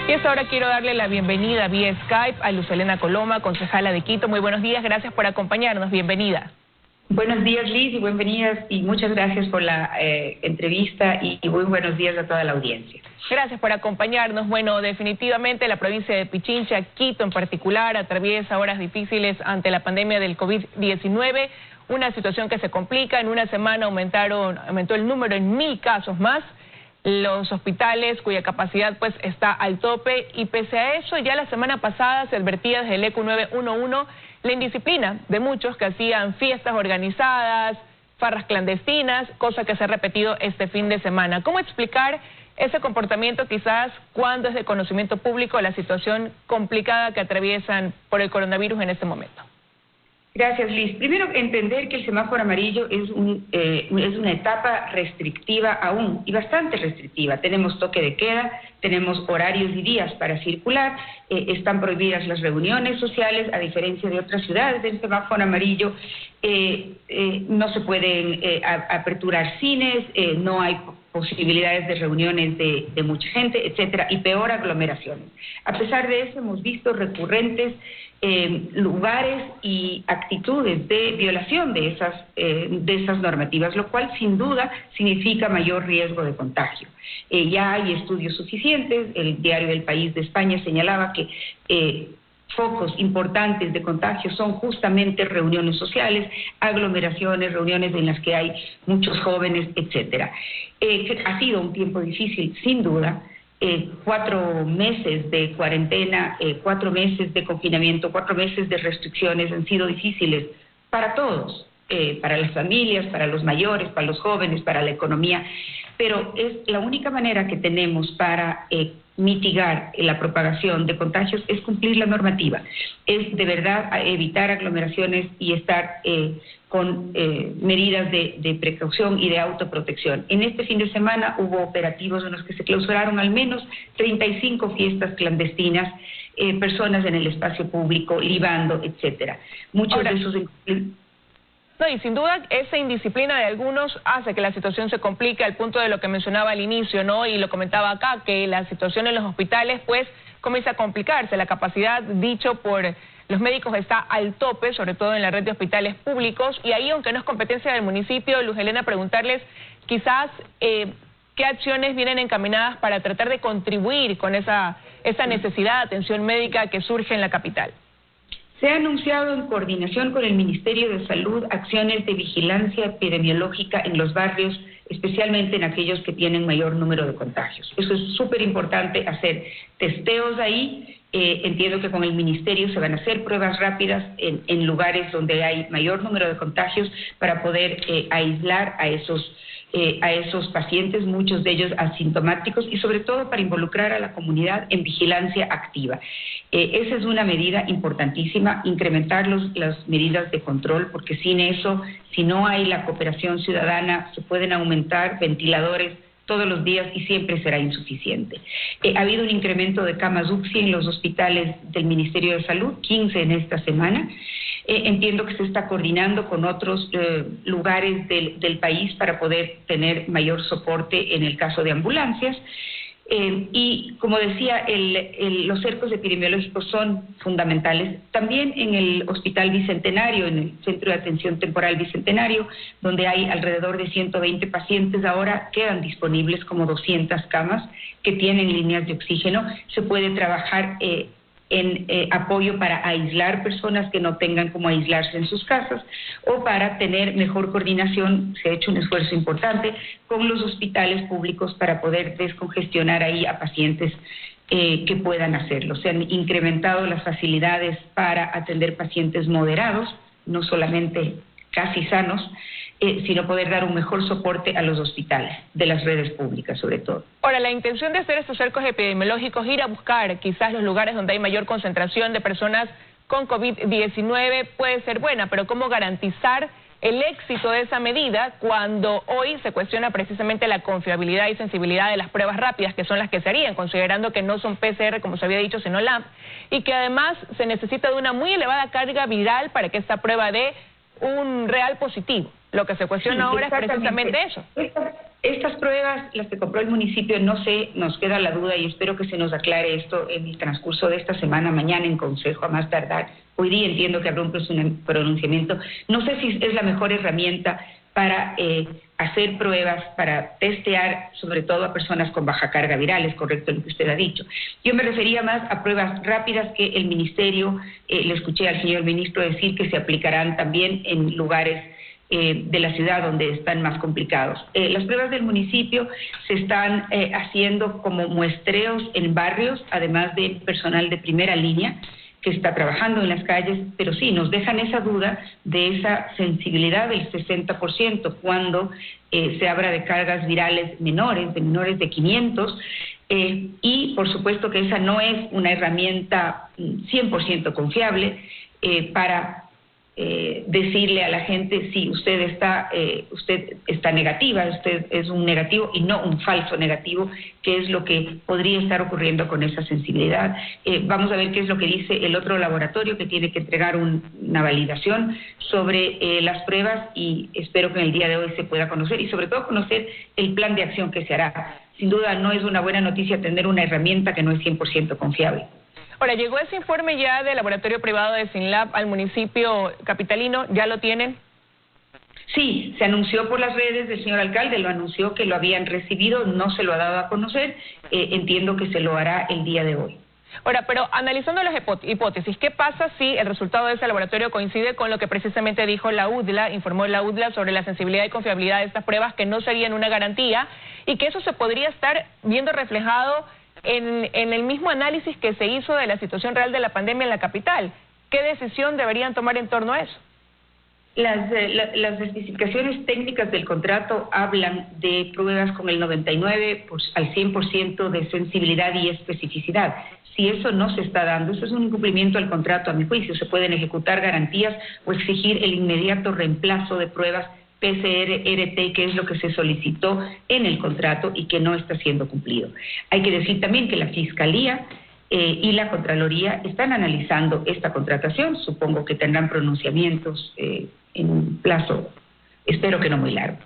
Y a esta hora quiero darle la bienvenida vía Skype a Luz Helena Coloma, concejala de Quito. Muy buenos días, gracias por acompañarnos, bienvenida. Buenos días, Liz, y bienvenidas, y muchas gracias por la entrevista y muy buenos días a toda la audiencia. Gracias por acompañarnos. Bueno, definitivamente la provincia de Pichincha, Quito en particular, atraviesa horas difíciles ante la pandemia del COVID-19, una situación que se complica. En una semana aumentó el número en 1000 casos más. Los hospitales cuya capacidad pues está al tope, y pese a eso ya la semana pasada se advertía desde el ECU 911 la indisciplina de muchos que hacían fiestas organizadas, farras clandestinas, cosa que se ha repetido este fin de semana. ¿Cómo explicar ese comportamiento quizás cuando es de conocimiento público la situación complicada que atraviesan por el coronavirus en este momento? Gracias, Liz. Primero, entender que el semáforo amarillo es una etapa restrictiva aún, y bastante restrictiva. Tenemos toque de queda, tenemos horarios y días para circular, están prohibidas las reuniones sociales, a diferencia de otras ciudades del semáforo amarillo. No se pueden aperturar cines, no hay posibilidades de reuniones de mucha gente, etcétera, y peor, aglomeraciones. A pesar de eso, hemos visto recurrentes lugares y actitudes de violación de esas normativas, lo cual sin duda significa mayor riesgo de contagio. Ya hay estudios suficientes. El diario El País de España señalaba que focos importantes de contagio son justamente reuniones sociales, aglomeraciones, reuniones en las que hay muchos jóvenes, etcétera. Ha sido un tiempo difícil, sin duda. 4 meses de cuarentena, 4 meses de confinamiento, 4 meses de restricciones han sido difíciles para todos, para las familias, para los mayores, para los jóvenes, para la economía, pero es la única manera que tenemos para mitigar la propagación de contagios es cumplir la normativa, es de verdad evitar aglomeraciones y estar con medidas de precaución y de autoprotección. En este fin de semana hubo operativos en los que se clausuraron al menos 35 fiestas clandestinas, personas en el espacio público, libando, etcétera. Muchos de esos... No, y sin duda esa indisciplina de algunos hace que la situación se complique al punto de lo que mencionaba al inicio, ¿no? Y lo comentaba acá, que la situación en los hospitales pues comienza a complicarse. La capacidad, dicho por los médicos, está al tope, sobre todo en la red de hospitales públicos. Y ahí, aunque no es competencia del municipio, Luz Helena, preguntarles quizás qué acciones vienen encaminadas para tratar de contribuir con esa necesidad de atención médica que surge en la capital. Se ha anunciado en coordinación con el Ministerio de Salud acciones de vigilancia epidemiológica en los barrios, especialmente en aquellos que tienen mayor número de contagios. Eso es súper importante, hacer testeos ahí. Entiendo que con el Ministerio se van a hacer pruebas rápidas en lugares donde hay mayor número de contagios para poder aislar a esos pacientes, muchos de ellos asintomáticos, y sobre todo para involucrar a la comunidad en vigilancia activa. Esa es una medida importantísima, incrementar las medidas de control, porque sin eso, si no hay la cooperación ciudadana, se pueden aumentar ventiladores todos los días y siempre será insuficiente. Ha habido un incremento de camas UCI en los hospitales del Ministerio de Salud, 15 en esta semana. Entiendo que se está coordinando con otros lugares del país para poder tener mayor soporte en el caso de ambulancias. Y como decía, los cercos epidemiológicos son fundamentales. También en el Hospital Bicentenario, en el Centro de Atención Temporal Bicentenario, donde hay alrededor de 120 pacientes, ahora quedan disponibles como 200 camas que tienen líneas de oxígeno. Se puede trabajar en apoyo para aislar personas que no tengan cómo aislarse en sus casas, o para tener mejor coordinación. Se ha hecho un esfuerzo importante con los hospitales públicos para poder descongestionar ahí a pacientes que puedan hacerlo. Se han incrementado las facilidades para atender pacientes moderados, no solamente casi sanos, sino poder dar un mejor soporte a los hospitales, de las redes públicas sobre todo. Ahora, la intención de hacer estos cercos epidemiológicos, ir a buscar quizás los lugares donde hay mayor concentración de personas con COVID-19 puede ser buena, pero ¿cómo garantizar el éxito de esa medida cuando hoy se cuestiona precisamente la confiabilidad y sensibilidad de las pruebas rápidas, que son las que se harían, considerando que no son PCR, como se había dicho, sino LAMP, y que además se necesita de una muy elevada carga viral para que esta prueba dé un real positivo? Lo que se cuestiona ahora es precisamente eso. Estas pruebas, las que compró el municipio, no sé, nos queda la duda y espero que se nos aclare esto en el transcurso de esta semana, mañana en consejo a más tardar. Hoy día entiendo que habrá un pronunciamiento. No sé si es la mejor herramienta para hacer pruebas, para testear sobre todo a personas con baja carga viral, es correcto lo que usted ha dicho. Yo me refería más a pruebas rápidas que el ministerio, le escuché al señor ministro decir que se aplicarán también en lugares de la ciudad donde están más complicados. Las pruebas del municipio se están haciendo como muestreos en barrios, además de personal de primera línea que está trabajando en las calles, pero sí, nos dejan esa duda de esa sensibilidad del 60% cuando se habla de cargas virales menores, de menores de 500, y por supuesto que esa no es una herramienta 100% confiable para decirle a la gente si usted está negativa, usted es un negativo y no un falso negativo, que es lo que podría estar ocurriendo con esa sensibilidad. Vamos a ver qué es lo que dice el otro laboratorio que tiene que entregar una validación sobre las pruebas y espero que en el día de hoy se pueda conocer y sobre todo conocer el plan de acción que se hará. Sin duda no es una buena noticia tener una herramienta que no es 100% confiable. Ahora, ¿llegó ese informe ya del laboratorio privado de SYNLAB al municipio capitalino? ¿Ya lo tienen? Sí, se anunció por las redes del señor alcalde, lo anunció que lo habían recibido, no se lo ha dado a conocer, entiendo que se lo hará el día de hoy. Ahora, pero analizando las hipótesis, ¿qué pasa si el resultado de ese laboratorio coincide con lo que precisamente dijo la UDLA, informó la UDLA sobre la sensibilidad y confiabilidad de estas pruebas que no serían una garantía y que eso se podría estar viendo reflejado en el mismo análisis que se hizo de la situación real de la pandemia en la capital? ¿Qué decisión deberían tomar en torno a eso? Las especificaciones técnicas del contrato hablan de pruebas con el 99 al 100% de sensibilidad y especificidad. Si eso no se está dando, eso es un incumplimiento al contrato, a mi juicio. Se pueden ejecutar garantías o exigir el inmediato reemplazo de pruebas PCR-RT, que es lo que se solicitó en el contrato y que no está siendo cumplido. Hay que decir también que la Fiscalía y la Contraloría están analizando esta contratación. Supongo que tendrán pronunciamientos en un plazo, espero que no muy largo.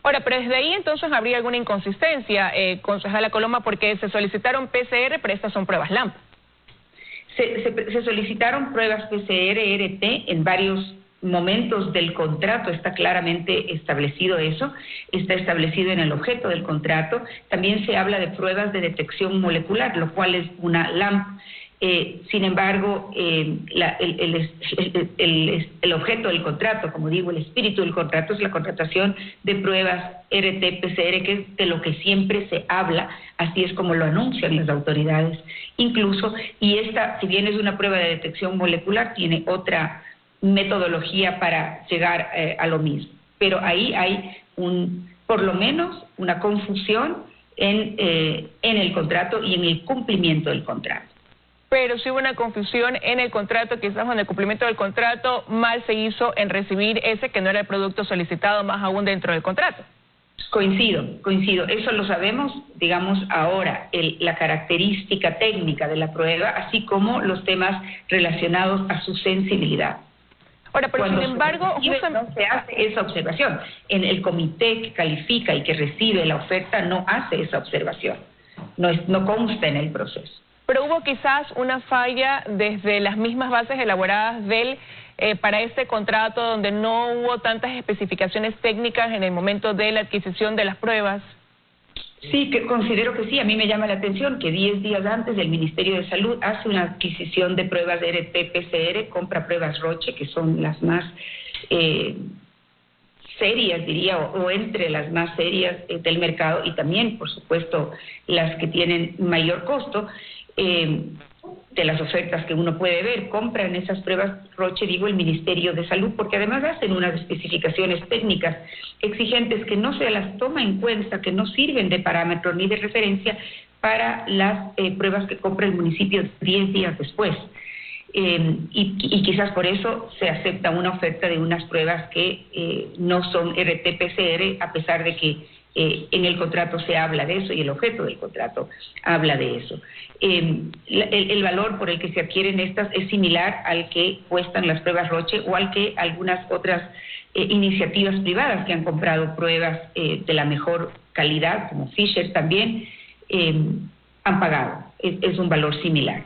Ahora, pero desde ahí entonces habría alguna inconsistencia, concejala Coloma, porque se solicitaron PCR, pero estas son pruebas LAMP. Se solicitaron pruebas PCR-RT en varios momentos del contrato, está claramente establecido eso, está establecido en el objeto del contrato. También se habla de pruebas de detección molecular, lo cual es una LAMP. Sin embargo, el objeto del contrato, como digo, el espíritu del contrato es la contratación de pruebas RT-PCR, que es de lo que siempre se habla, así es como lo anuncian las autoridades incluso, y esta, si bien es una prueba de detección molecular, tiene otra metodología para llegar a lo mismo. Pero ahí hay por lo menos una confusión en el contrato y en el cumplimiento del contrato. Pero si hubo una confusión en el contrato, quizás con el cumplimiento del contrato, mal se hizo en recibir ese que no era el producto solicitado, más aún dentro del contrato. Coincido. Eso lo sabemos, digamos, ahora, la característica técnica de la prueba, así como los temas relacionados a su sensibilidad. Ahora, pero Cuando sin embargo, no se hace esa observación. En el comité que califica y que recibe la oferta no hace esa observación. No consta en el proceso. Pero hubo quizás una falla desde las mismas bases elaboradas para este contrato, donde no hubo tantas especificaciones técnicas en el momento de la adquisición de las pruebas. Sí, que considero que sí. A mí me llama la atención que 10 días antes el Ministerio de Salud hace una adquisición de pruebas de RT-PCR, compra pruebas Roche, que son las más serias, diría, o entre las más serias del mercado, y también, por supuesto, las que tienen mayor costo. De las ofertas que uno puede ver, compran esas pruebas Roche, digo, el Ministerio de Salud, porque además hacen unas especificaciones técnicas exigentes que no se las toma en cuenta, que no sirven de parámetro ni de referencia para las pruebas que compra el municipio 10 días después. Y quizás por eso se acepta una oferta de unas pruebas que no son RT-PCR, a pesar de que en el contrato se habla de eso y el objeto del contrato habla de eso. El valor por el que se adquieren estas es similar al que cuestan las pruebas Roche o al que algunas otras iniciativas privadas que han comprado pruebas de la mejor calidad, como Fisher también, han pagado. Es un valor similar.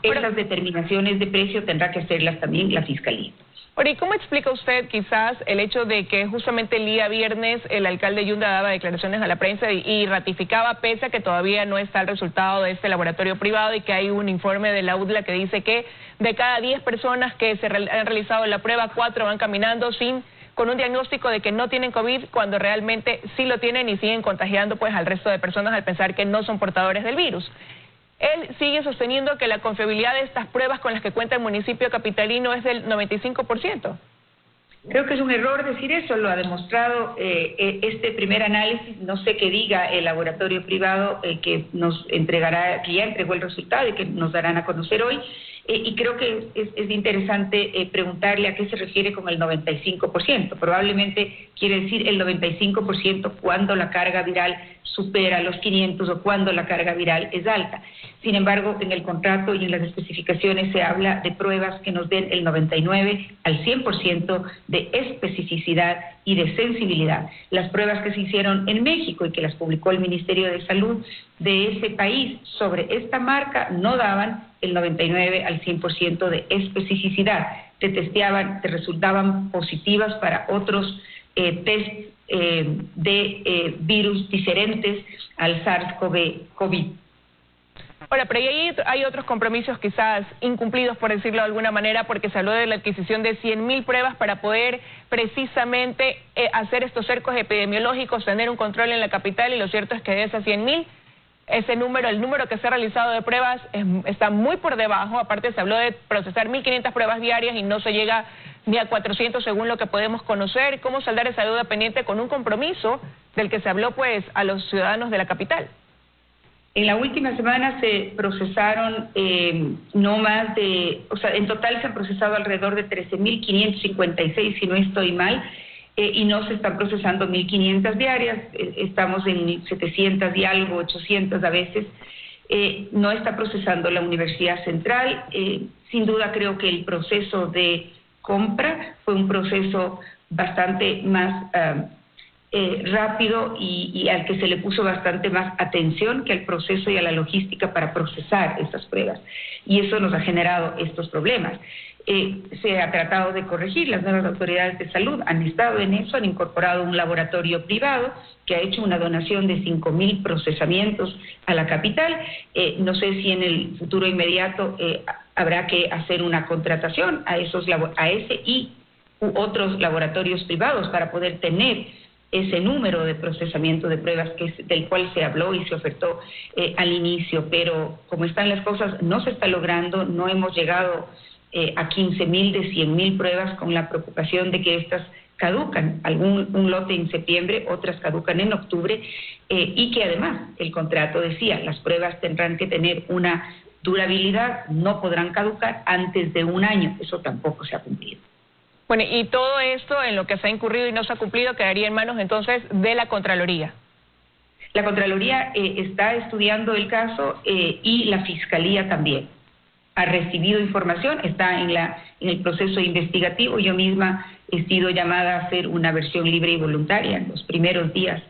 Esas determinaciones de precio tendrá que hacerlas también la Fiscalía. Ahora, ¿y cómo explica usted quizás el hecho de que justamente el día viernes el alcalde Yunda daba declaraciones a la prensa y ratificaba, pese a que todavía no está el resultado de este laboratorio privado y que hay un informe de la UDLA que dice que de cada 10 personas que han realizado la prueba, 4 van caminando con un diagnóstico de que no tienen COVID, cuando realmente sí lo tienen y siguen contagiando pues al resto de personas al pensar que no son portadores del virus? Él sigue sosteniendo que la confiabilidad de estas pruebas con las que cuenta el municipio capitalino es del 95%. Creo que es un error decir eso, lo ha demostrado este primer análisis. No sé qué diga el laboratorio privado que nos entregará, que ya entregó el resultado y que nos darán a conocer hoy. Y creo que es interesante preguntarle a qué se refiere con el 95%. Probablemente quiere decir el 95% cuando la carga viral supera los 500 o cuando la carga viral es alta. Sin embargo, en el contrato y en las especificaciones se habla de pruebas que nos den el 99 al 100% de especificidad y de sensibilidad. Las pruebas que se hicieron en México y que las publicó el Ministerio de Salud de ese país sobre esta marca no daban el 99 al 100% de especificidad. Te resultaban positivas para otros test de virus diferentes al SARS-CoV. Ahora, pero hay otros compromisos quizás incumplidos, por decirlo de alguna manera, porque se habló de la adquisición de 100.000 pruebas para poder precisamente hacer estos cercos epidemiológicos, tener un control en la capital, y lo cierto es que de esas 100.000, el número que se ha realizado de pruebas está muy por debajo. Aparte se habló de procesar 1.500 pruebas diarias y no se llega ni a 400 según lo que podemos conocer. ¿Cómo saldar esa deuda pendiente con un compromiso del que se habló pues a los ciudadanos de la capital? En la última semana se procesaron no más de, en total se han procesado alrededor de 13.556, si no estoy mal, y no se están procesando 1.500 diarias, estamos en 700 y algo, 800 a veces. No está procesando la Universidad Central. Sin duda creo que el proceso de compra fue un proceso bastante más rápido y al que se le puso bastante más atención que al proceso y a la logística para procesar estas pruebas. Y eso nos ha generado estos problemas. Se ha tratado de corregir, las nuevas autoridades de salud han estado en eso, han incorporado un laboratorio privado que ha hecho una donación de 5.000 procesamientos a la capital. No sé si en el futuro inmediato habrá que hacer una contratación a ese y otros laboratorios privados para poder tener ese número de procesamiento de pruebas del cual se habló y se ofertó al inicio, pero como están las cosas no se está logrando, no hemos llegado a 15.000 de 100.000 pruebas, con la preocupación de que estas caducan, un lote en septiembre, otras caducan en octubre, y que además el contrato decía, las pruebas tendrán que tener una durabilidad, no podrán caducar antes de un año, eso tampoco se ha cumplido. Bueno, y todo esto en lo que se ha incurrido y no se ha cumplido quedaría en manos entonces de la Contraloría. La Contraloría está estudiando el caso y la Fiscalía también. Ha recibido información, está en el proceso investigativo. Yo misma he sido llamada a hacer una versión libre y voluntaria en los primeros días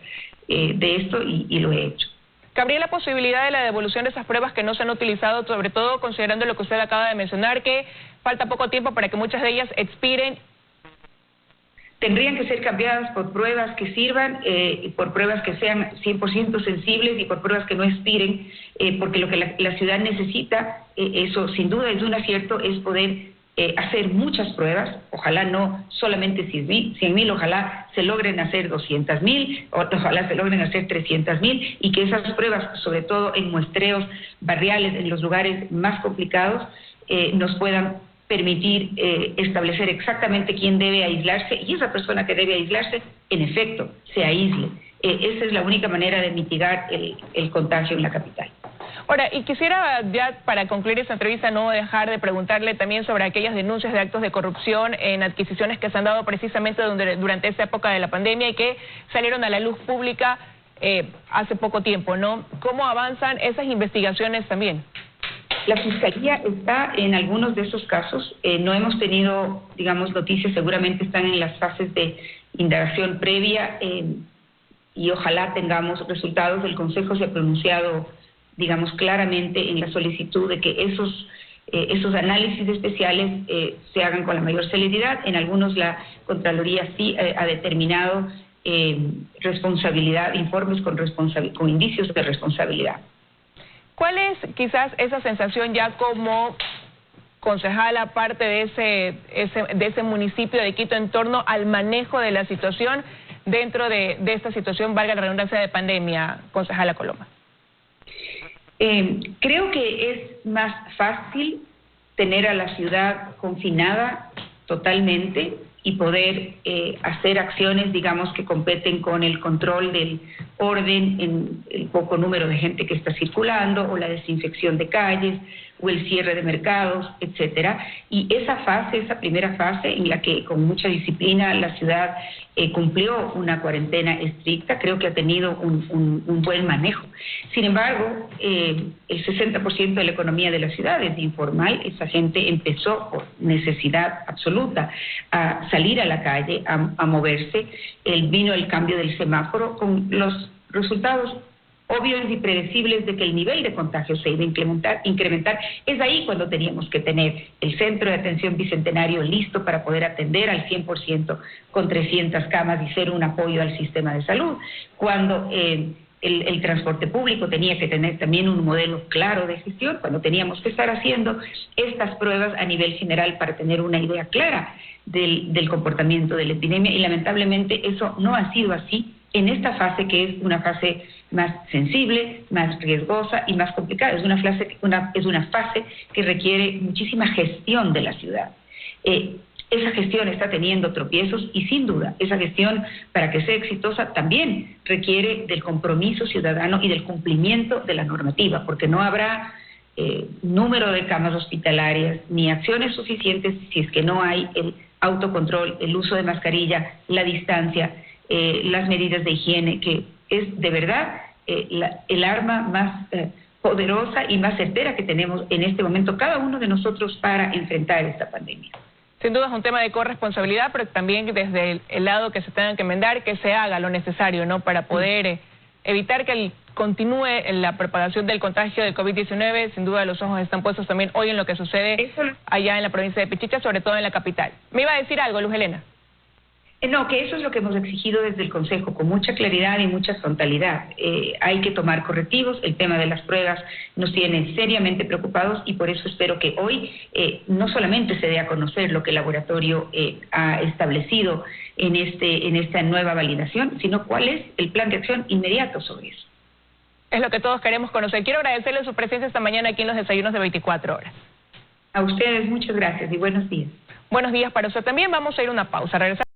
de esto y lo he hecho. ¿Cabría la posibilidad de la devolución de esas pruebas que no se han utilizado, sobre todo considerando lo que usted acaba de mencionar, que falta poco tiempo para que muchas de ellas expiren? Tendrían que ser cambiadas por pruebas que sirvan, por pruebas que sean 100% sensibles y por pruebas que no expiren, porque lo que la ciudad necesita, eso sin duda es un acierto, es poder hacer muchas pruebas, ojalá no solamente 100.000, ojalá se logren hacer 200.000, ojalá se logren hacer 300.000, y que esas pruebas, sobre todo en muestreos barriales, en los lugares más complicados, nos puedan permitir establecer exactamente quién debe aislarse, y esa persona que debe aislarse, en efecto, se aísle. Esa es la única manera de mitigar el contagio en la capital. Ahora, y quisiera ya para concluir esta entrevista no dejar de preguntarle también sobre aquellas denuncias de actos de corrupción en adquisiciones que se han dado precisamente durante esta época de la pandemia y que salieron a la luz pública hace poco tiempo, ¿no? ¿Cómo avanzan esas investigaciones también? La Fiscalía está en algunos de esos casos. No hemos tenido, digamos, noticias, seguramente están en las fases de indagación previa y ojalá tengamos resultados. El Consejo se ha pronunciado, digamos, claramente en la solicitud de que esos análisis especiales se hagan con la mayor celeridad. En algunos la Contraloría sí ha determinado responsabilidad, informes con indicios de responsabilidad. ¿Cuál es quizás esa sensación ya como concejala, parte de ese municipio de Quito en torno al manejo de la situación dentro de esta situación, valga la redundancia, de pandemia, concejala Coloma? Creo que es más fácil tener a la ciudad confinada totalmente y poder hacer acciones, digamos, que competen con el control del orden en el poco número de gente que está circulando, o la desinfección de calles, o el cierre de mercados, etcétera. Y esa primera fase en la que con mucha disciplina la ciudad cumplió una cuarentena estricta, creo que ha tenido un buen manejo. Sin embargo, el 60% de la economía de la ciudad es informal. Esa gente empezó por necesidad absoluta a salir a la calle, a moverse. Vino el cambio del semáforo con los resultados obvios y predecibles de que el nivel de contagio se iba a incrementar. Es ahí cuando teníamos que tener el Centro de Atención Bicentenario listo para poder atender al 100% con 300 camas y ser un apoyo al sistema de salud. Cuando el transporte público tenía que tener también un modelo claro de gestión, cuando teníamos que estar haciendo estas pruebas a nivel general para tener una idea clara del comportamiento de la epidemia, y lamentablemente eso no ha sido así en esta fase, que es una fase más sensible, más riesgosa y más complicada. Es una fase que requiere muchísima gestión de la ciudad. Esa gestión está teniendo tropiezos y sin duda esa gestión, para que sea exitosa, también requiere del compromiso ciudadano y del cumplimiento de la normativa, porque no habrá número de camas hospitalarias ni acciones suficientes si es que no hay el autocontrol, el uso de mascarilla, la distancia, las medidas de higiene, que es de verdad el arma más poderosa y más certera que tenemos en este momento cada uno de nosotros para enfrentar esta pandemia. Sin duda es un tema de corresponsabilidad, pero también desde el lado que se tenga que enmendar, que se haga lo necesario, ¿no?, para poder evitar que continúe la propagación del contagio del COVID-19. Sin duda los ojos están puestos también hoy en lo que sucede allá en la provincia de Pichincha, sobre todo en la capital. ¿Me iba a decir algo, Luz Helena? No, que eso es lo que hemos exigido desde el Consejo, con mucha claridad y mucha frontalidad. Hay que tomar correctivos. El tema de las pruebas nos tiene seriamente preocupados, y por eso espero que hoy no solamente se dé a conocer lo que el laboratorio ha establecido en esta nueva validación, sino cuál es el plan de acción inmediato sobre eso. Es lo que todos queremos conocer. Quiero agradecerle su presencia esta mañana aquí en los desayunos de 24 horas. A ustedes muchas gracias y buenos días. Buenos días para usted también. Vamos a ir a una pausa. Regresamos.